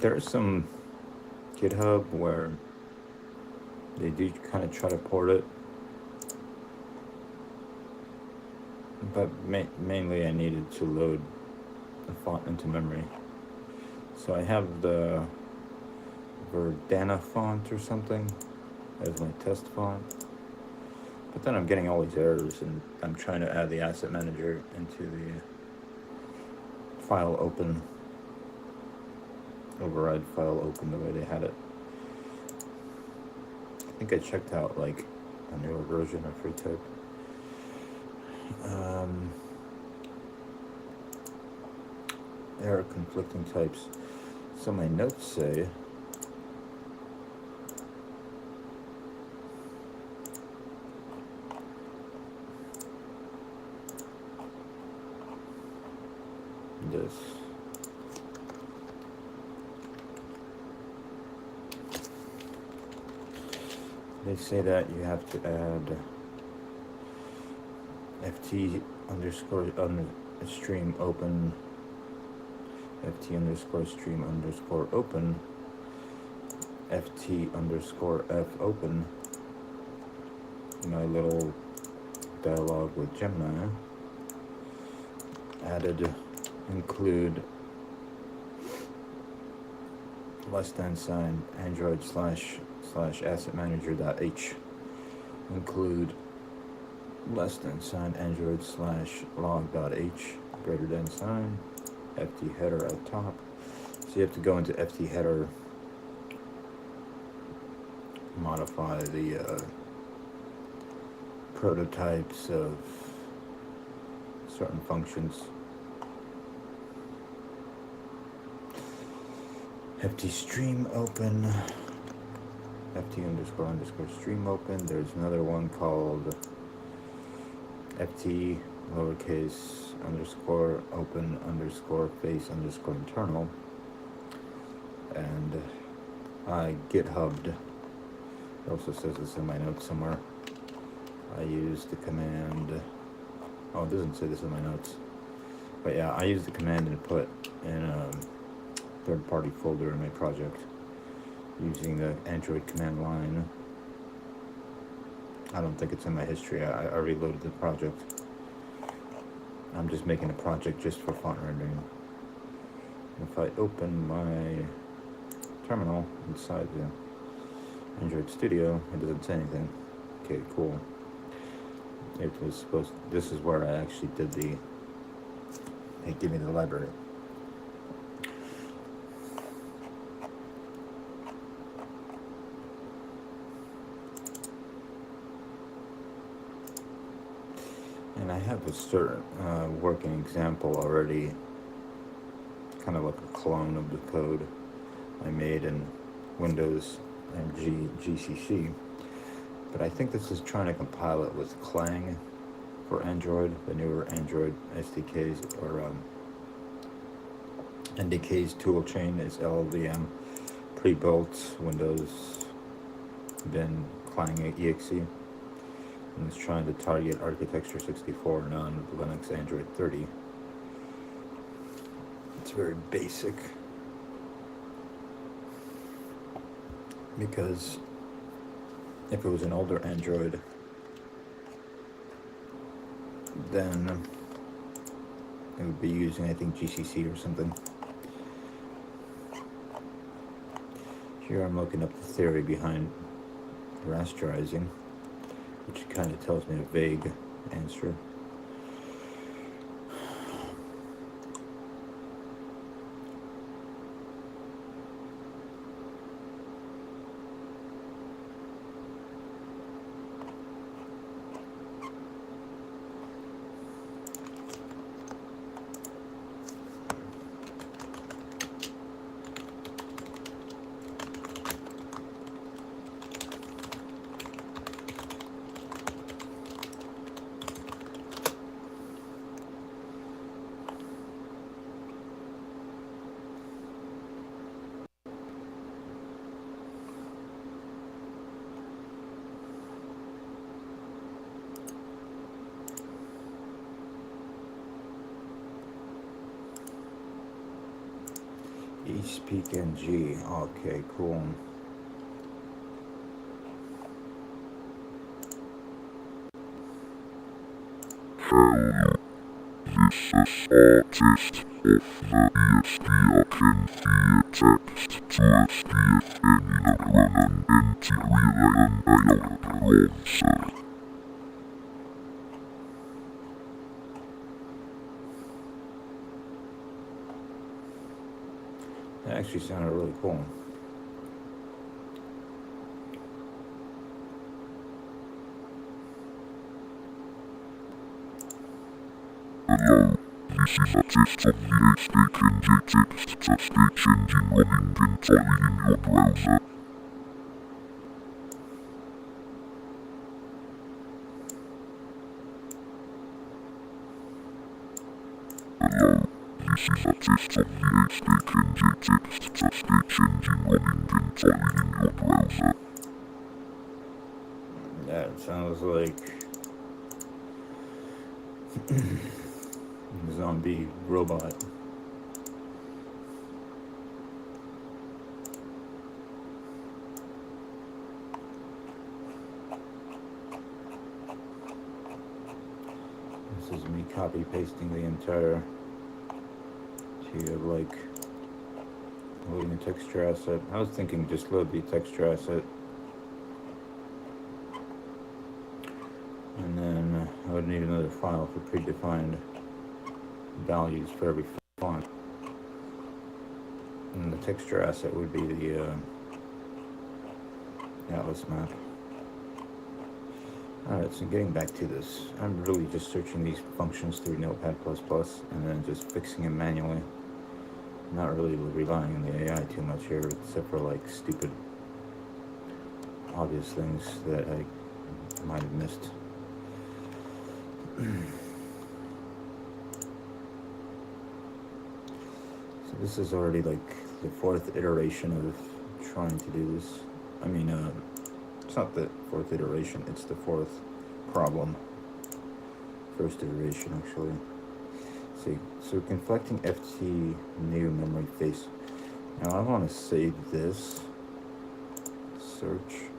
There's some GitHub where they do kind of try to port it, but mainly I needed to load the font into memory. So I have the Verdana font or something as my test font, but then I'm getting all these errors, and I'm trying to add the asset manager into the file open, override file open the way they had it. I think I checked out like a newer version of freetype. Error conflicting types. So my notes say this. They say that you have to add ft underscore stream open, ft underscore stream underscore open, ft underscore f open. My little dialogue with Gemini added include $sign android slash asset manager.h, include $sign android slash log.h greater than sign ft header at top. So you have to go into ft header, modify the prototypes of certain functions. ft stream open, ft underscore stream open. There's another one called ft lowercase underscore open underscore face underscore internal. And I GitHubbed. It also says this in my notes somewhere. I used the command, oh, it doesn't say this in my notes, but yeah, I used the command and put in a third-party folder in my project using the Android command line. I don't think it's in my history. I reloaded the project. I'm just making a project just for font rendering. If I open my terminal inside the Android Studio, it doesn't say anything. Okay, cool. It was supposed to, this is where I actually did the, they give me the library. And I have a certain working example already, kind of like a clone of the code I made in Windows and GCC. But I think this is trying to compile it with Clang for Android, the newer Android SDKs, or NDK's toolchain is LLVM, pre-built Windows, then Clang exe. And it's trying to target architecture 64 on Linux Android 30. It's very basic because if it was an older Android, then it would be using, I think, GCC or something. Here I'm looking up the theory behind rasterizing, which kind of tells me a vague answer. East PNG. Okay, cool. This is artist of the ESP akin text to SPF ininagranan interilayan ayaw bronzer. That actually sounded really cool. Hello, this is a test of the HTML text to stage engine running entirely in your browser. Hello, this is a test of the HTML text to stage engine running entirely in your browser. That sounds like zombie robot. This is me copy pasting the entire to like loading a texture asset. I was thinking just load the texture asset, and then I would need another file for predefined values for every font, and the texture asset would be the atlas map. Alright, so getting back to this, I'm really just searching these functions through Notepad++ and then just fixing them manually. Not really relying on the AI too much here, except for like stupid, obvious things that I might have missed. So this is already like the fourth iteration of trying to do this. I mean, it's not the fourth iteration, it's the fourth problem. First iteration, actually. See, so conflicting FT new memory face. Now I want to save this search.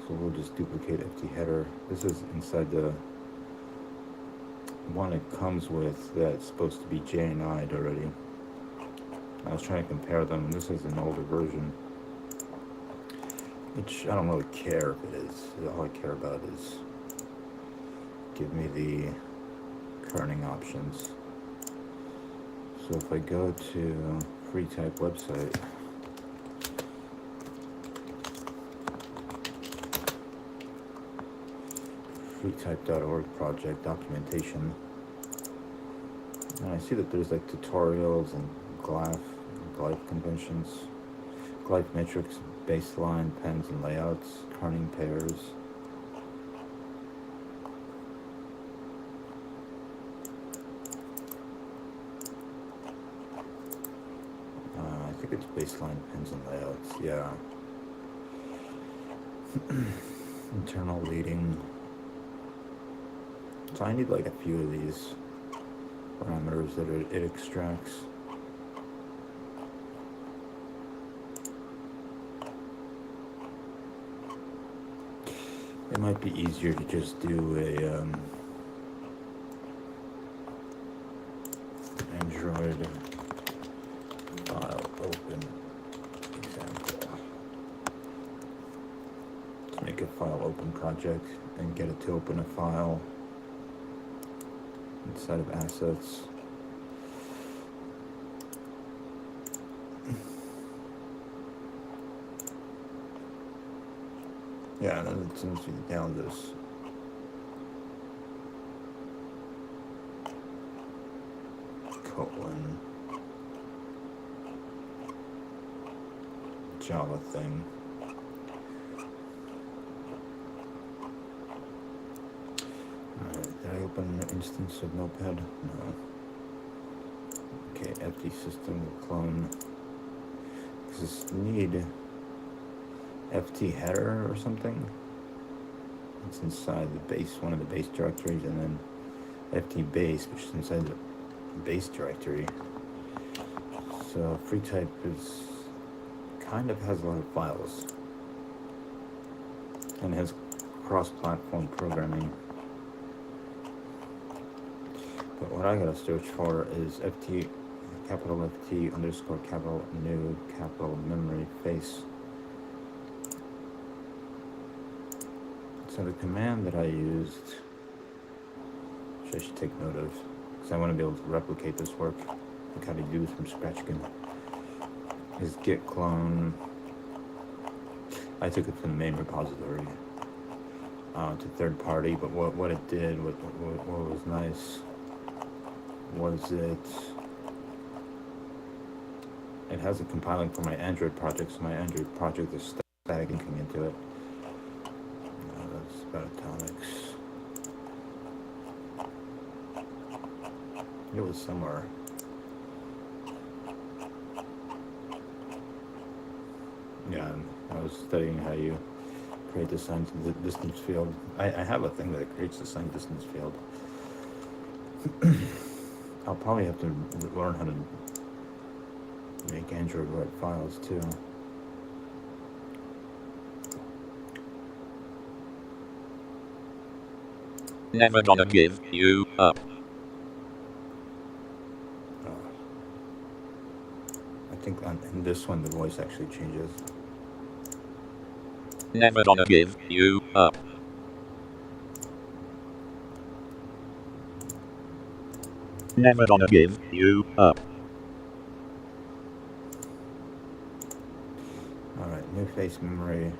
So we'll just duplicate FT header. This is inside the one it comes with that's supposed to be JNI'd already. I was trying to compare them. This is an older version, which I don't really care if it is. All I care about is give me the kerning options. So if I go to freetype website, freetype.org project documentation, and I see that there's like tutorials and glyph conventions, glyph metrics, baseline, pens and layouts, kerning pairs. I think it's baseline, pens and layouts, yeah. Internal leading. So I need like a few of these parameters that it extracts. It might be easier to just do a Android file open example. Let's make a file open project and get it to open a file inside of assets. Yeah, and then as soon as you down this, colon Java thing. Alright, did I open an instance of Notepad? No. Okay, empty system will clone. Does this need FT header or something? It's inside the base, one of the base directories, and then FT base, which is inside the base directory. So freetype is kind of has a lot of files and has cross-platform programming. But what I gotta search for is FT, capital FT underscore capital new capital memory face. So the command that I used, which I should take note of, because I want to be able to replicate this work, like how to do from scratch again, is git clone. I took it from the main repository to third party, but what it did, what was nice, was it has a compiling for my Android project, so my Android project is static linking into it. That's about atomics. It was somewhere. Yeah, I was studying how you create the sign distance field. I have a thing that creates the sign distance field. I'll probably have to learn how to make Android write files too. Never gonna give you up. I think in this one the voice actually changes. Never gonna give you up. Never gonna give you up. Alright, new face memory.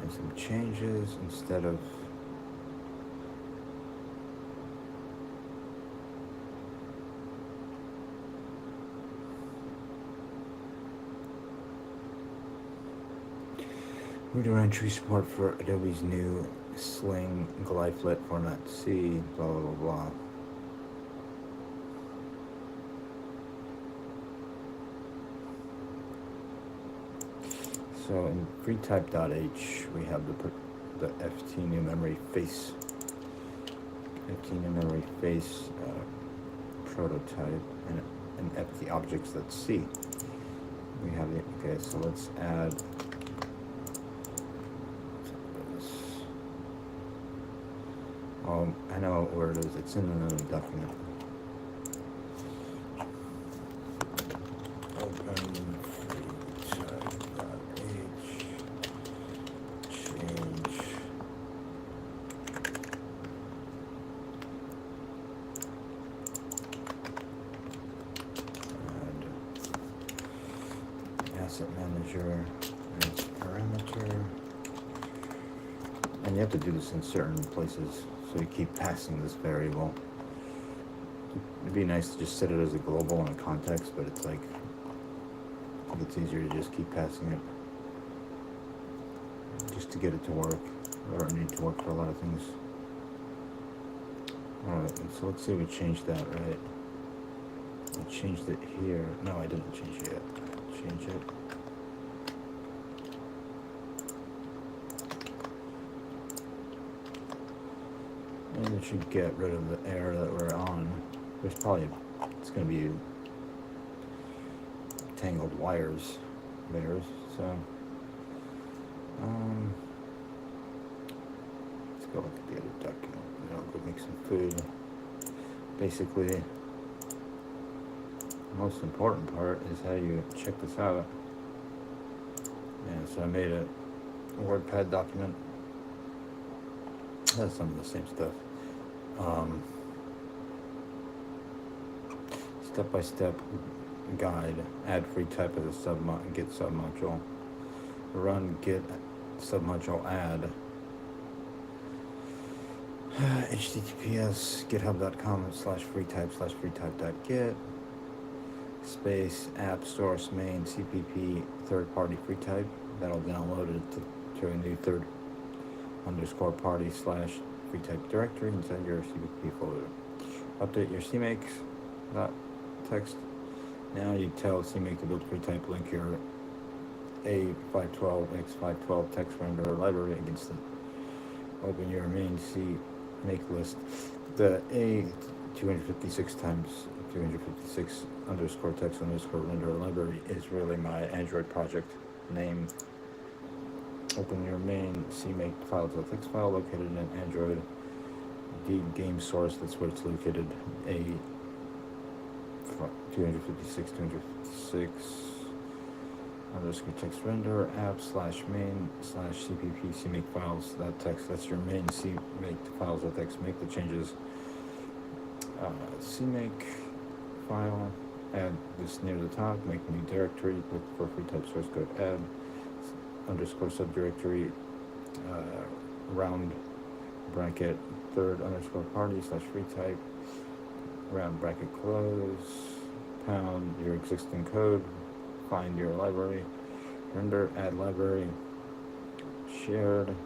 And some changes instead of reader entry support for Adobe's new Sling glyphlet format C, blah blah blah blah. So in freetype.h we have the FT new memory face. FT new memory face prototype and FT objects that's C. We have the okay, so let's add I know where it is. It's in another document. Open freetype.h change add asset manager and its parameter. And you have to do this in certain places, so you keep passing this variable. It'd be nice to just set it as a global in a context, but it's like, I think it's easier to just keep passing it, just to get it to work, or it need to work for a lot of things. Alright, so let's say we changed that, right? I changed it here. No, I didn't change it yet. Change it. And it should get rid of the error that we're on. There's probably, it's going to be tangled wires there, so let's go look at the other document and I'll go make some food. Basically, the most important part is how you check this out. And so I made a WordPad document. That's some of the same stuff. Step-by-step guide. Add freetype as a git submodule. Run git submodule add. https github.com/freetype/freetype.git space app source main cpp third party freetype. That'll download it to a new third underscore party slash freetype directory inside your CPP folder. Update your CMake text. Now you tell CMake to build freetype, link your A512x512 text renderer library against it. Open your main CMake list. The A256 times 256 underscore text underscore render library is really my Android project name. Open your main CMake files.txt file located in Android. The game source, that's where it's located. A 256 underscore text render app slash main slash cpp CMake files. That text, that's your main CMake files.txt. Make the changes. CMake file, add this near the top, make a new directory, look for freetype source code, add underscore subdirectory, round bracket third underscore party slash freetype, round bracket close, pound your existing code, find your library, render, add library, shared.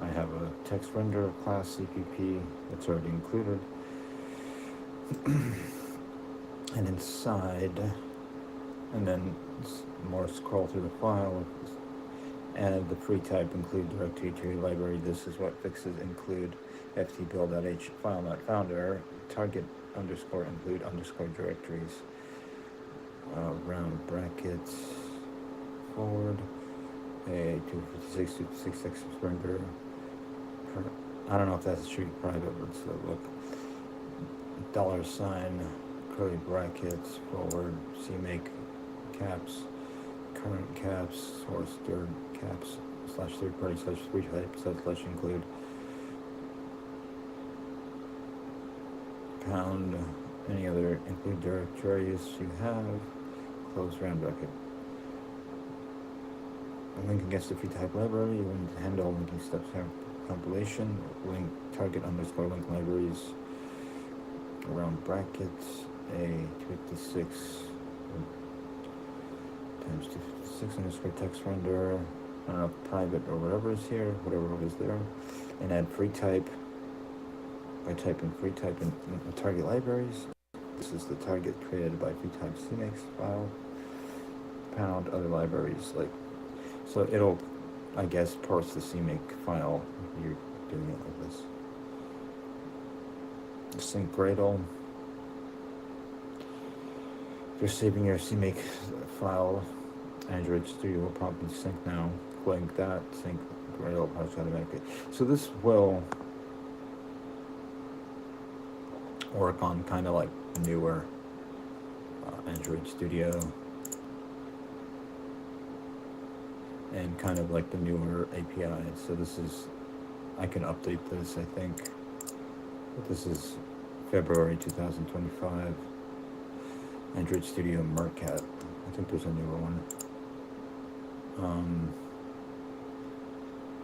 I have a text render class CPP that's already included. And inside, and then more scroll through the file, add the free type, include directory to your library. This is what fixes include ftbuild.h file not found error, target underscore include underscore directories, round brackets, forward, a 256 text render. I don't know if that's street private, but let's look. $, curly brackets, forward, CMake caps, current caps, source third caps, slash third party slash free type slash include, pound any other include directories you have, close round bracket. A link against the free type library, you want to handle linking steps here. Compilation, link target underscore link libraries, around brackets, a 256 times 256 underscore text render, I don't know, private or whatever is here, whatever is there, and add free type by typing free type in target libraries. This is the target created by free type CMake file, pound other libraries, like, so it'll, I guess, parse the CMake file. You're doing it like this. Sync Gradle. If you're saving your CMake file, Android Studio will probably sync now. Link that, sync Gradle automatically. So this will work on kind of like newer Android Studio and kind of like the newer APIs. So this is, I can update this, I think. But this is February 2025. Android Studio Mercat. I think there's a newer one.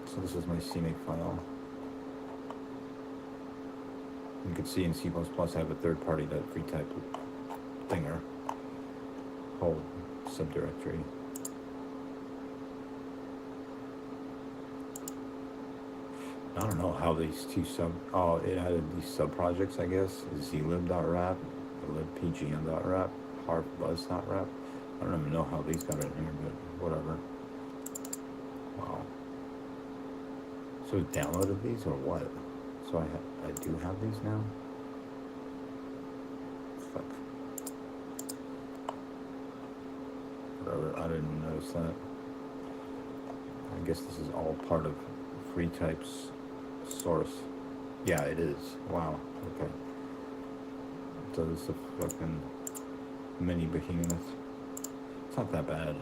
So this is my CMake file. You can see in C++ I have a third party that free type thinger, whole subdirectory. I don't know how these two it added these sub-projects, I guess. zlib.wrap, libpgm.wrap, harpbuzz.wrap. I don't even know how these got in here, but whatever. Wow. So it downloaded these or what? So I do have these now? Fuck. Whatever, I didn't notice that. I guess this is all part of free types source. Yeah, it is. Wow. Okay. So this is a fucking mini behemoth. It's not that bad,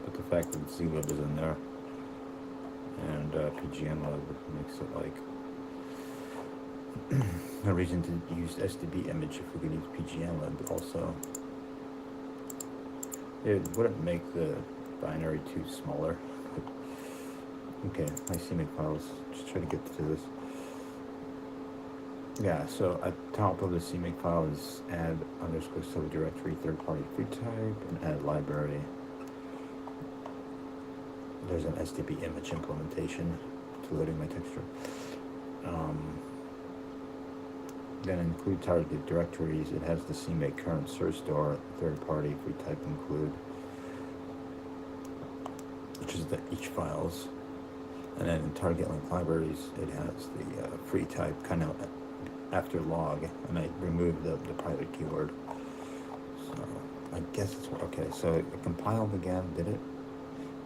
but the fact that zlib is in there and pgmlib makes it like a reason to use SDB image if we could use pgmlib also. It wouldn't make the binary too smaller. Okay, my CMake files, just try to get to this. Yeah, so at top of the CMake file is add underscore subdirectory third party free type and add library. There's an SDB image implementation to loading my texture. Then include target directories. It has the CMake current source store, third party free type include, which is the each files. And then in target link libraries, it has the free type kind of after log, and I removed the private keyword. So I guess it's okay. So it compiled again, did it?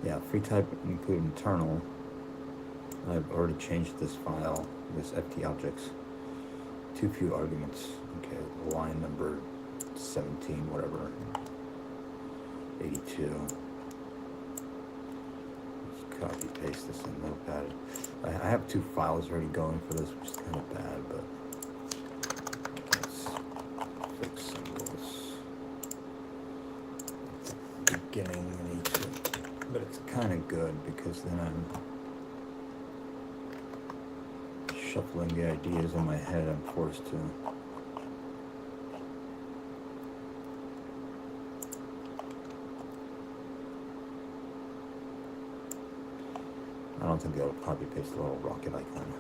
Yeah, freetype include internal. I've already changed this file, this ft objects. Too few arguments. Okay, line number 17, whatever. 82. Let's copy paste this in Notepad. I have 2 files already going for this, which is kind of bad, but let's fix some of this. Beginning, I need to, but it's kind of good because then I'm shuffling the ideas in my head. I'm forced to. I don't think they'll copy paste the little rocket icon.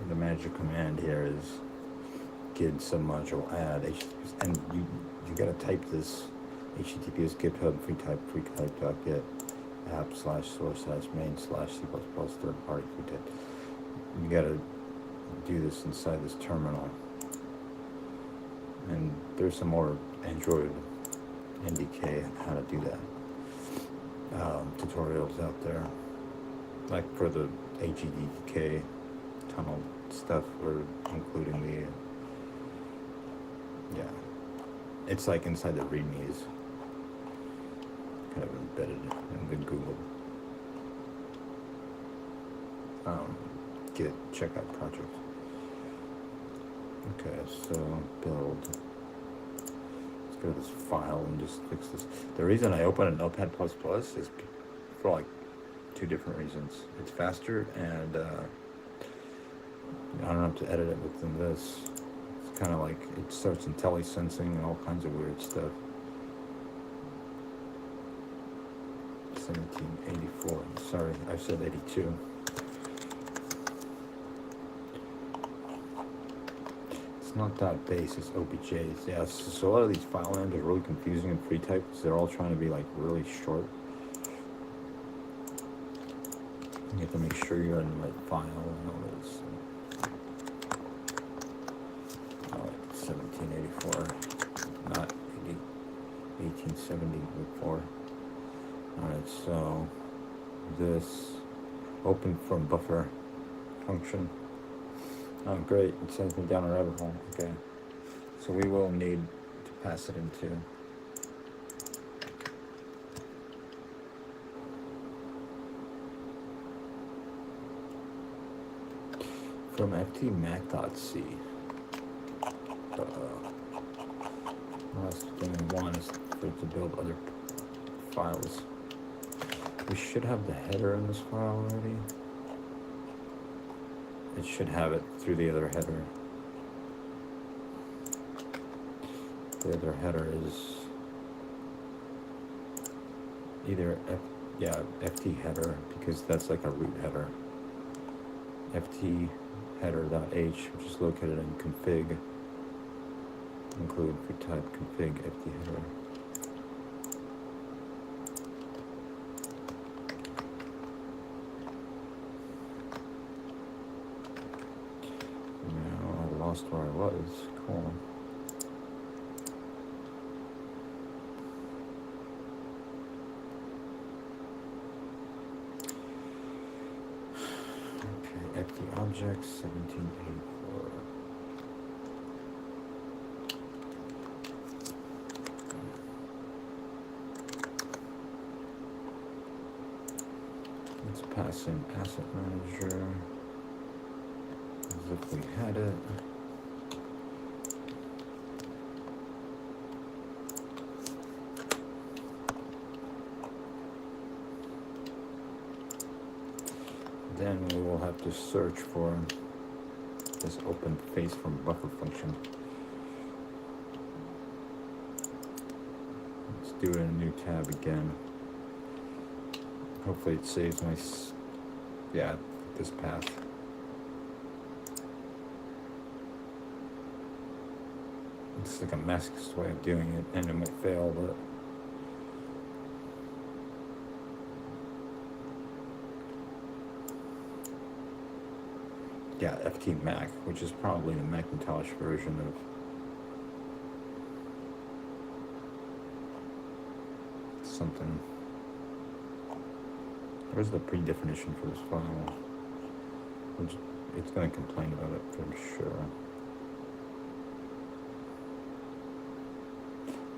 The magic command here is git submodule add HTTPS, and you gotta type this HTTPS GitHub freetype.get app /source/main/c++ third party freetype. You gotta do this inside this terminal, and there's some more Android NDK on how to do that tutorials out there, like for the HEDK tunnel stuff, or including the it's like inside the readmes, kind of embedded in the Google Git checkout project. Okay, so build. Let's go to this file and just fix this. The reason I open a Notepad++ is for like 2 different reasons. It's faster, and I don't have to edit it within this. It's kind of like it starts IntelliSensing and all kinds of weird stuff. 1784. Sorry, I said 82. It's not .base, it's OBJs. Yeah, so a lot of these file names are really confusing in freetype because they're all trying to be like really short. You have to make sure you're in the right file and all this. 1784, not 1874. Alright, so this open from buffer function. Oh, great, it sends me down a rabbit hole. Okay, so we will need to pass it into from ftmac.c. Last thing we want is for it to build other files. We should have the header in this file already. It should have it through the other header. The other header is either ft header, because that's like a root header. ft header.h, which is located in config. Include freetype config ft header. Now I lost where I was. Cool. Okay, ft objects 1784. Let's pass in asset manager as if we had it. Then we will have to search for this open face from buffer function. Let's do it in a new tab again. Hopefully it saves my Yeah, this path. It's like a masochist way of doing it, and it might fail, but yeah, FT Mac, which is probably the Macintosh version of something. Where's the predefinition for this file? Which it's going to complain about it for sure.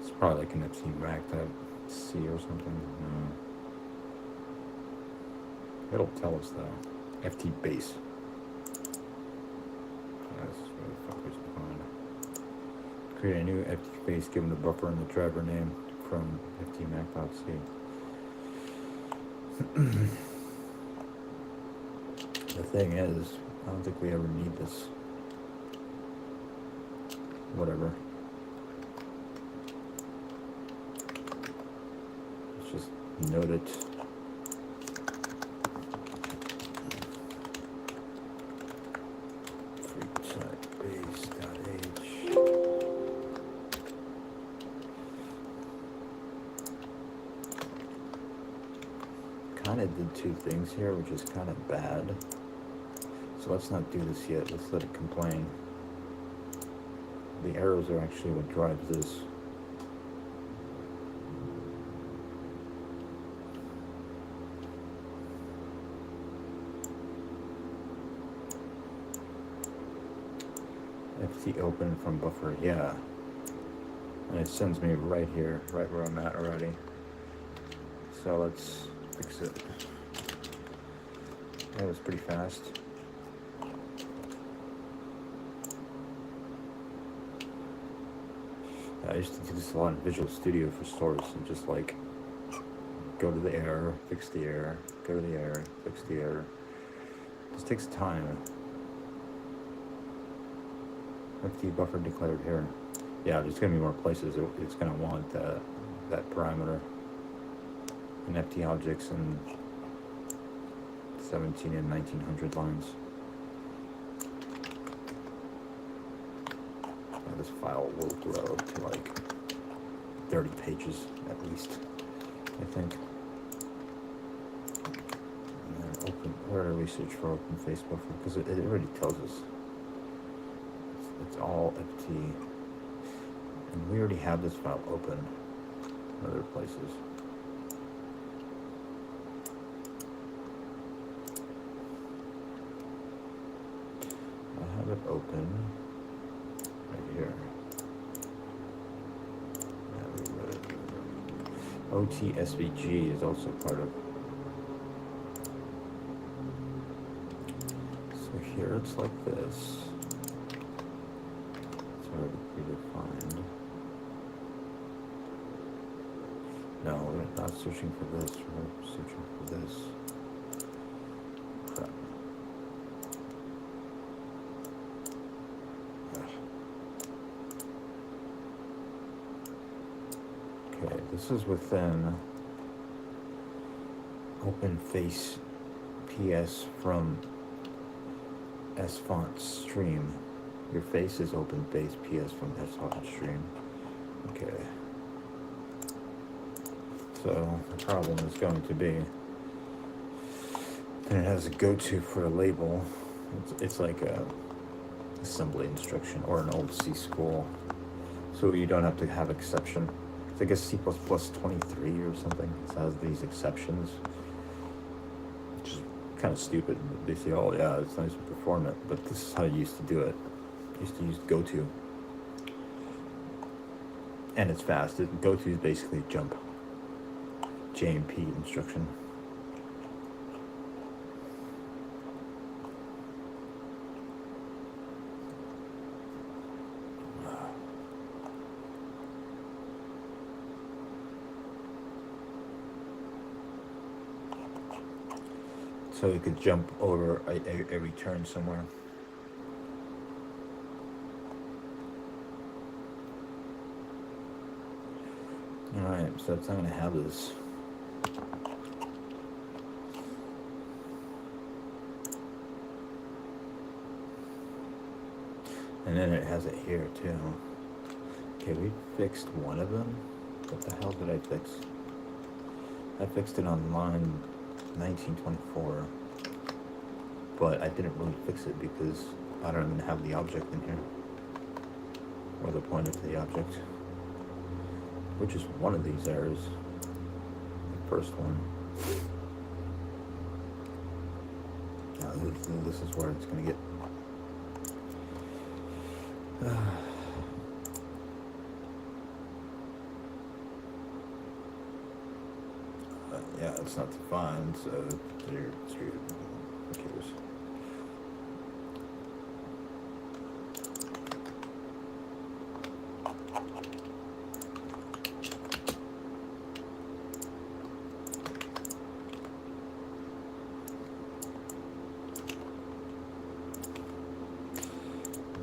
It's probably like an FT Mac type C or something. No. It'll tell us though. FT base. That's where the fuck is behind. Create a new FT base given the buffer and the driver name from ftmac.c. The thing is, I don't think we ever need this. Whatever. Let's just note it. Freetype base.h. Kind of did two things here, which is kind of bad. So let's not do this yet. Let's let it complain. The arrows are actually what drives this. FT open from buffer, yeah. And it sends me right here, right where I'm at already. So let's fix it. That was pretty fast. I used to do this a lot in Visual Studio for stores and just like go to the error, fix the error, go to the error, fix the error. This takes time. FT buffer declared here. Yeah, there's gonna be more places it's gonna want that parameter. And FT objects and 17 and 1900 lines. This file will grow to like 30 pages at least, I think. And then open, where do we search for open face buffer? Because it already tells us. It's all FT. And we already have this file open in other places. I have it open. Here. OTSVG is also part of. So here it's like this. It's already predefined. No, we're not searching for this. We're searching for this. Crap. Okay, this is within OpenFace PS from sfont stream. Your face is OpenFace PS from sfont stream. Okay. So the problem is going to be, and it has a go-to for a label. It's like a assembly instruction or an old C school. So you don't have to have exception. I guess C++ 23 or something has these exceptions, which is kind of stupid. They say, oh yeah, it's nice to perform it, but this is how you used to do it. You used to use goto. And it's fast. Goto is basically jump. JMP instruction. So you could jump over a return somewhere. Alright, so it's not going to have this. And then it has it here too. Okay, we fixed one of them. What the hell did I fix? I fixed it on line 1924. But I didn't really fix it because I don't even have the object in here. Or the pointer to the object. Which is one of these errors. The first one. Now this is where it's going to get... yeah, it's not defined, so it's weird. Who cares?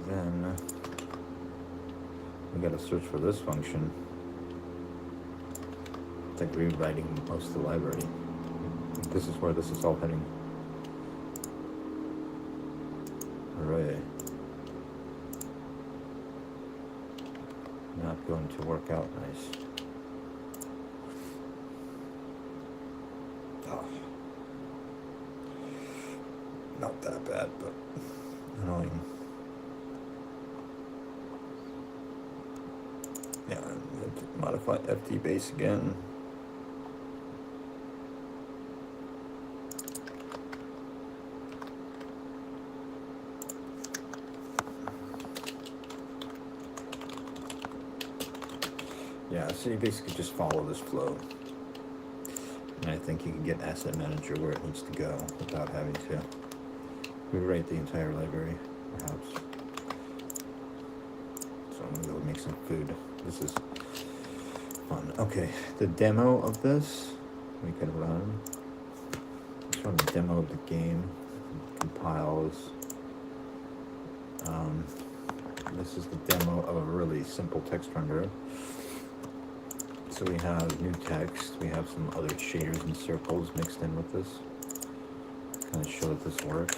Then we gotta search for this function. It's like rewriting most of the library. This is where this is all heading. Hooray. Not going to work out nice. Oh. Not that bad, but annoying. Yeah, modify FD base again. Yeah, so you basically just follow this flow. And I think you can get Asset Manager where it needs to go without having to rewrite the entire library, perhaps. So I'm gonna go make some food. This is fun. Okay, the demo of this we could run. Let's run the demo of the game. Compiles. This is the demo of a really simple text renderer. So we have new text, we have some other shaders and circles mixed in with this. Kind of show that this works.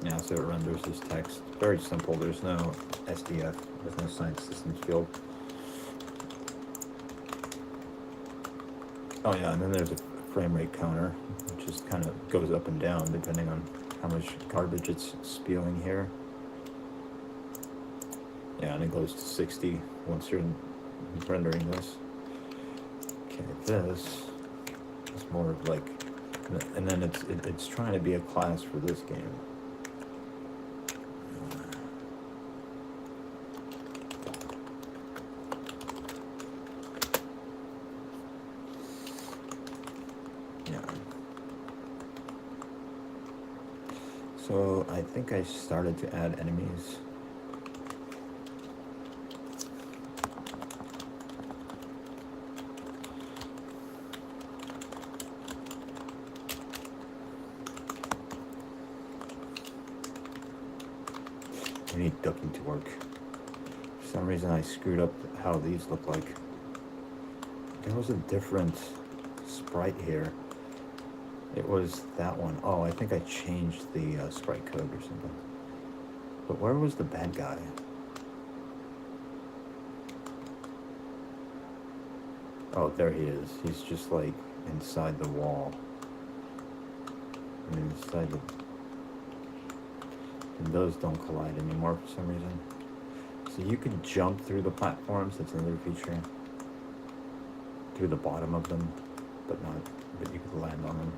Yeah, so it renders this text. Very simple, there's no SDF, there's no science systems field. Oh yeah, and then there's a frame rate counter, which just kind of goes up and down depending on how much garbage it's spewing here. Yeah, and it goes to 60 once you're rendering this. Okay, this is more of like, and then it's trying to be a class for this game. Yeah. So I think I started to add enemies. I need ducking to work. For some reason I screwed up how these look like. There was a different sprite here. It was that one. Oh, I think I changed the sprite code or something. But where was the bad guy? Oh, there he is. He's just like inside the wall. And inside the... And those don't collide anymore for some reason. So you can jump through the platforms, that's another feature. Through the bottom of them, but you can land on them.